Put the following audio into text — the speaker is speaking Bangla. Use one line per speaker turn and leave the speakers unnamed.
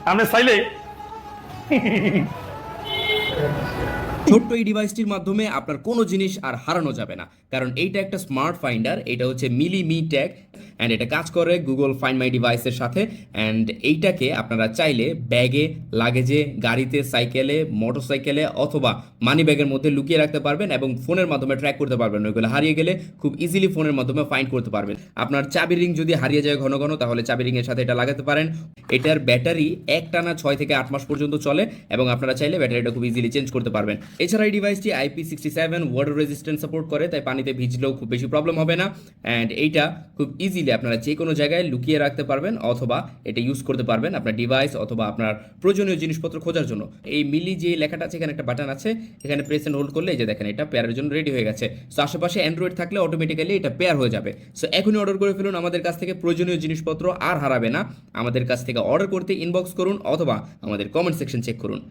আপনি চাইলে
ছোট্ট এই ডিভাইসটির মাধ্যমে আপনার কোনো জিনিস আর হারানো যাবে না, কারণ এইটা একটা স্মার্ট ফাইন্ডার। এটা হচ্ছে মিলি মি ট্যাগ অ্যান্ড এটা কাজ করে গুগল ফাইন্ড মাই ডিভাইসের সাথে। অ্যান্ড এইটাকে আপনারা চাইলে ব্যাগে, লাগেজে, গাড়িতে, সাইকেলে, মোটরসাইকেলে অথবা মানি ব্যাগের মধ্যে লুকিয়ে রাখতে পারবেন এবং ফোনের মাধ্যমে ট্র্যাক করতে পারবেন। ওইগুলো হারিয়ে গেলে খুব ইজিলি ফোনের মাধ্যমে ফাইন্ড করতে পারবেন। আপনার চাবি রিং যদি হারিয়ে যায় ঘন ঘন, তাহলে চাবি রিংয়ের সাথে এটা লাগাতে পারেন। এটার ব্যাটারি একটানা 6 থেকে 8 মাস পর্যন্ত চলে এবং আপনারা চাইলে ব্যাটারিটা খুব ইজিলি চেঞ্জ করতে পারবেন। এছাড়া এই ডিভাইসটি IP67 ওয়াটার রেজিস্ট্যান্স সাপোর্ট করে, তাই পানিতে ভিজলেও খুব বেশি প্রবলেম হবে না। অ্যান্ড এইটা খুব ইজিলি আপনারা যে কোনো জায়গায় লুকিয়ে রাখতে পারবেন অথবা এটা ইউজ করতে পারবেন আপনার ডিভাইস অথবা আপনার প্রয়োজনীয় জিনিসপত্র খোঁজার জন্য। এই মিলি যে লেখাটা আছে, এখানে একটা বাটন আছে, এখানে প্রেস এন্ড হোল্ড করলে এই যে দেখেন এটা পেয়ারের জন্য রেডি হয়ে গেছে। সো আশেপাশে অ্যান্ড্রয়েড থাকলে অটোমেটিক্যালি এটা পেয়ার হয়ে যাবে। সো এখনই অর্ডার করে ফেলুন, আমাদের কাছ থেকে প্রয়োজনীয় জিনিসপত্র আর হারাবে না। আমাদের কাছ থেকে অর্ডার করতে ইনবক্স করুন অথবা আমাদের কমেন্ট সেকশন চেক করুন।